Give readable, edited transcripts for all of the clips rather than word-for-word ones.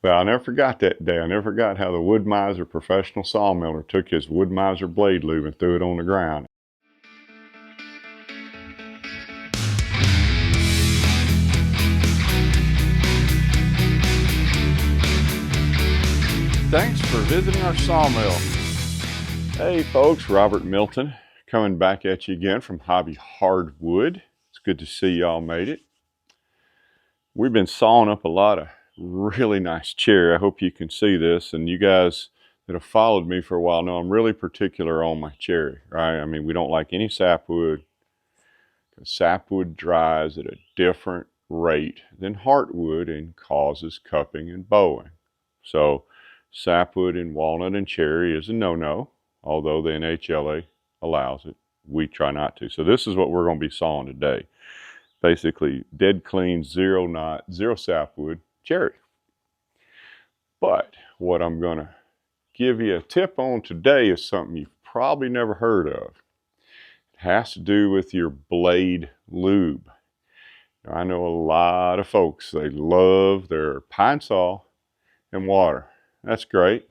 But I'll never forgot that day. I never forgot how the Wood Miser professional sawmiller took his Wood Miser blade lube and threw it on the ground. Thanks for visiting our sawmill. Hey folks, Robert Milton coming back at you again from Hobby Hardwood. It's good to see y'all made it. We've been sawing up a lot of really nice cherry. I hope you can see this, and you guys that have followed me for a while know I'm really particular on my cherry, right? I mean, we don't like any sapwood, because sapwood dries at a different rate than heartwood and causes cupping and bowing. So sapwood in walnut and cherry is a no-no, although the NHLA allows it. We try not to. So this is what we're going to be sawing today. Basically, dead clean, zero knot, zero sapwood cherry. But what I'm going to give you a tip on today is something you've probably never heard of. It has to do with your blade lube. Now, I know a lot of folks, they love their pine saw and water. That's great,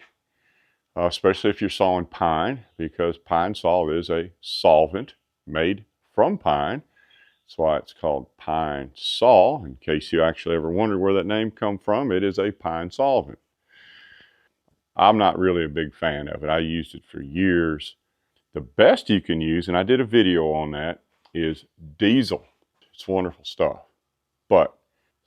especially if you're sawing pine, because pine saw is a solvent made from pine. That's why it's called pine saw. In case you actually ever wondered where that name come from, it is a pine solvent. I'm not really a big fan of it. I used it for years. The best you can use, and I did a video on that, is diesel. It's wonderful stuff. But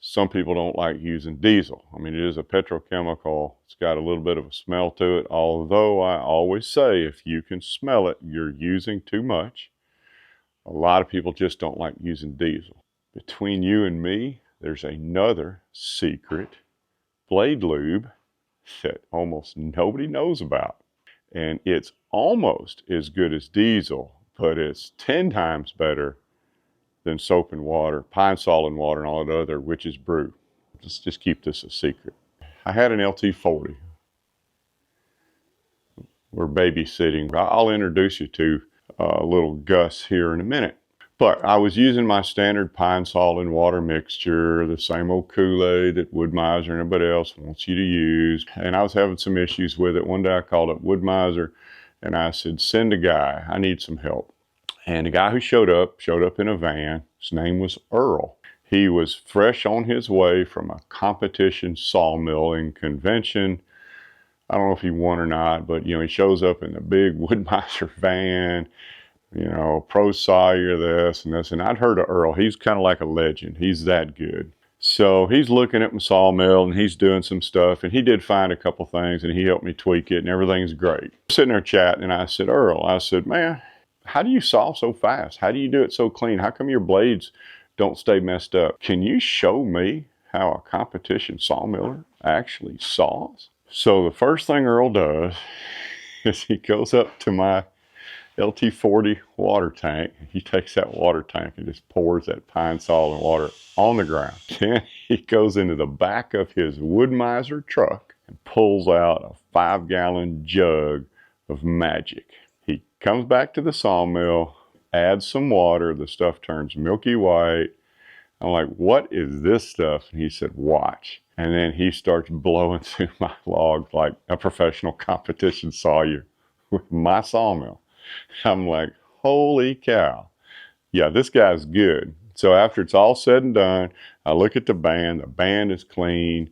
some people don't like using diesel. I mean, it is a petrochemical. It's got a little bit of a smell to it. Although I always say, if you can smell it, you're using too much. A lot of people just don't like using diesel. Between you and me, there's another secret blade lube that almost nobody knows about. And it's almost as good as diesel, but it's 10 times better than soap and water, pine sol and water, and all that other witch's brew. Let's just keep this a secret. I had an LT40. We're babysitting. I'll introduce you to little Gus here in a minute. But I was using my standard pine sol and water mixture, the same old Kool-Aid that Wood Miser and everybody else wants you to use. And I was having some issues with it. One day I called up Wood Miser and I said, send a guy, I need some help. And the guy who showed up in a van. His name was Earl. He was fresh on his way from a competition sawmilling convention. I don't know if he won or not, but you know, he shows up in the big Wood Miser van, you know, pro sawyer this and this. And I'd heard of Earl. He's kind of like a legend. He's that good. So he's looking at my sawmill and he's doing some stuff, and he did find a couple things and he helped me tweak it and everything's great. Sitting there chatting and I said, Earl, I said, man, how do you saw so fast? How do you do it so clean? How come your blades don't stay messed up? Can you show me how a competition sawmiller actually saws? So the first thing Earl does is he goes up to my LT40 water tank. He takes that water tank and just pours that pine sol and water on the ground. Then he goes into the back of his Wood Miser truck and pulls out a 5-gallon jug of magic. He comes back to the sawmill, adds some water, the stuff turns milky white. I'm like, what is this stuff? And he said, watch. And then he starts blowing through my logs like a professional competition sawyer with my sawmill. I'm like, holy cow. Yeah, this guy's good. So after it's all said and done, I look at the band is clean,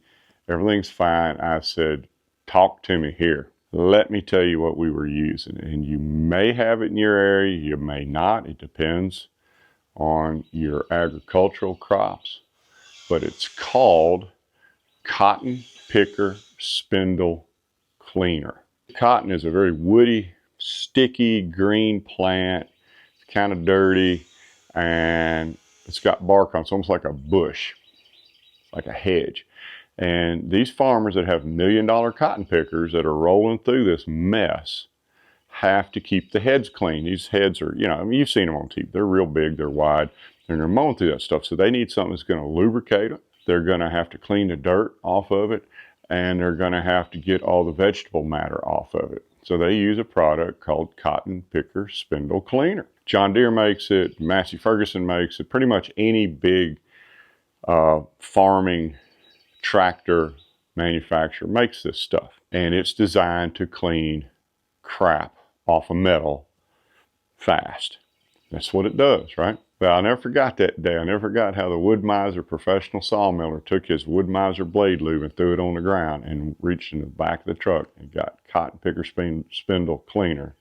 everything's fine. I said, talk to me here. Let me tell you what we were using. And you may have it in your area, you may not. It depends on your agricultural crops. But it's called Cotton Picker Spindle Cleaner. Cotton is a very woody, sticky green plant. It's kind of dirty and it's got bark on it. It's almost like a bush, like a hedge. And these farmers that have $1 million cotton pickers that are rolling through this mess have to keep the heads clean. These heads are, you know, I mean, you've seen them on TV. They're real big, they're wide, and they're mowing through that stuff. So they need something that's going to lubricate it. They're going to have to clean the dirt off of it, and they're going to have to get all the vegetable matter off of it. So they use a product called Cotton Picker Spindle Cleaner. John Deere makes it, Massey Ferguson makes it, pretty much any big farming tractor manufacturer makes this stuff. And it's designed to clean crap off of metal fast. That's what it does, right? But I never forgot that day. I never forgot how the Wood Miser professional sawmiller took his Wood Miser blade lube and threw it on the ground and reached in the back of the truck and got cotton picker spindle cleaner,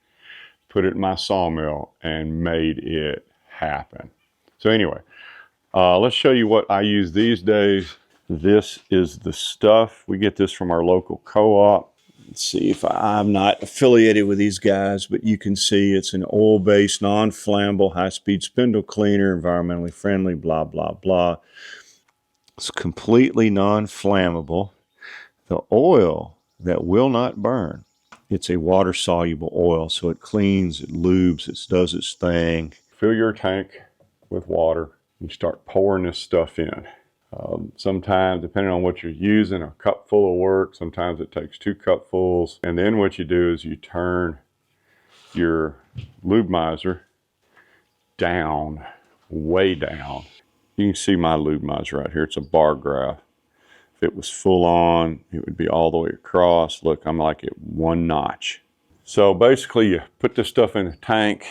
put it in my sawmill, and made it happen. So anyway, let's show you what I use these days. This is the stuff. We get this from our local co-op. Let's see if I'm not affiliated with these guys, but you can see it's an oil-based, non-flammable, high-speed spindle cleaner, environmentally friendly, blah, blah, blah. It's completely non-flammable. The oil that will not burn, it's a water-soluble oil, so it cleans, it lubes, it does its thing. Fill your tank with water and start pouring this stuff in. Sometimes, depending on what you're using, a cup full of work. Sometimes it takes 2 cupfuls. And then what you do is you turn your lube miser down, way down. You can see my lube miser right here. It's a bar graph. If it was full on, it would be all the way across. Look, I'm like at 1 notch. So basically, you put this stuff in the tank.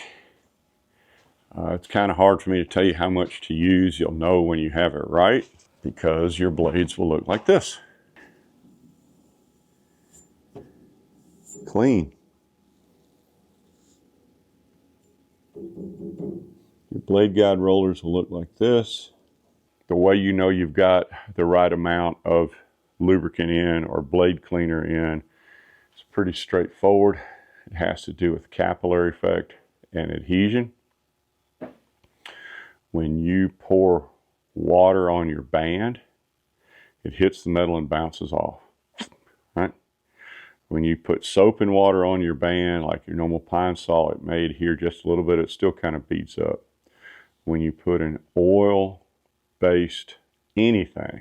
It's kind of hard for me to tell you how much to use. You'll know when you have it right, because your blades will look like this. Clean. Your blade guide rollers will look like this. The way you know you've got the right amount of lubricant in or blade cleaner in, it's pretty straightforward. It has to do with capillary effect and adhesion. When you pour water on your band, it hits the metal and bounces off, right? When you put soap and water on your band, like your normal pine saw, it may adhere just a little bit. It still kind of beads up. When you put an oil-based anything,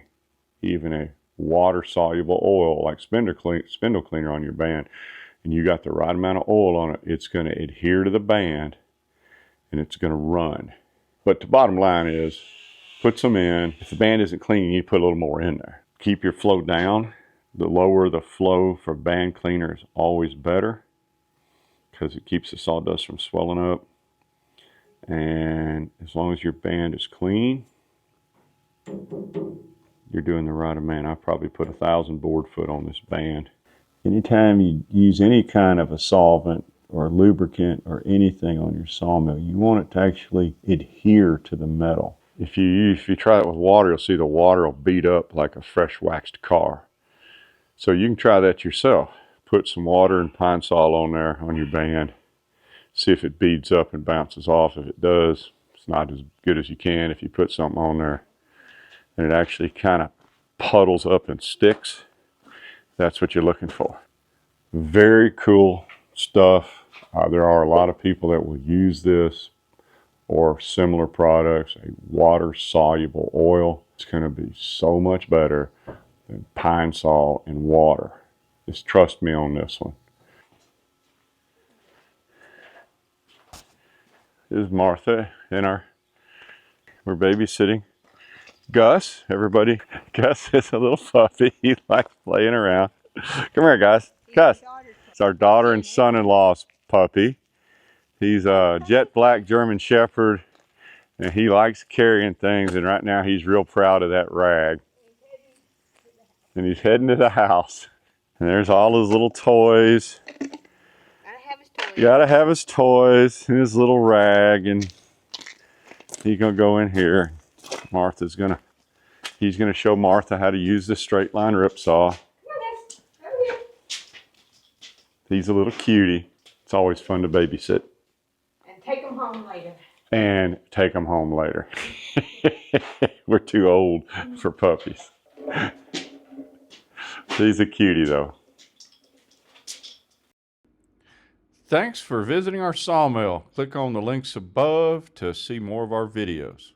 even a water-soluble oil like spindle cleaner on your band, and you got the right amount of oil on it, it's going to adhere to the band and it's going to run. But the bottom line is, put some in. If the band isn't clean, you need to put a little more in there. Keep your flow down. The lower the flow for band cleaner is always better, because it keeps the sawdust from swelling up. And as long as your band is clean, you're doing the right amount. I probably put 1,000 board foot on this band. Anytime you use any kind of a solvent or lubricant or anything on your sawmill, you want it to actually adhere to the metal. If you try it with water, you'll see the water will beat up like a fresh waxed car. So you can try that yourself. Put some water and pine sol on there on your band. See if it beads up and bounces off. If it does, it's not as good as you can. If you put something on there and it actually kind of puddles up and sticks, that's what you're looking for. Very cool stuff. There are a lot of people that will use this or similar products, a water-soluble oil. It's going to be so much better than pine sol and water. Just trust me on this one. This is Martha and we're babysitting Gus. Everybody, Gus is a little puppy. He likes playing around. Come here, Gus. Gus. It's our daughter and son-in-law's puppy. He's a jet black German Shepherd, and he likes carrying things, and right now he's real proud of that rag. And he's heading to the house. And there's all his little toys. Gotta have his toys and his little rag, and he's gonna go in here. He's gonna show Martha how to use the straight line rip saw. He's a little cutie. It's always fun to babysit. And take him home later. And take him home later. We're too old for puppies. He's a cutie though. Thanks for visiting our sawmill. Click on the links above to see more of our videos.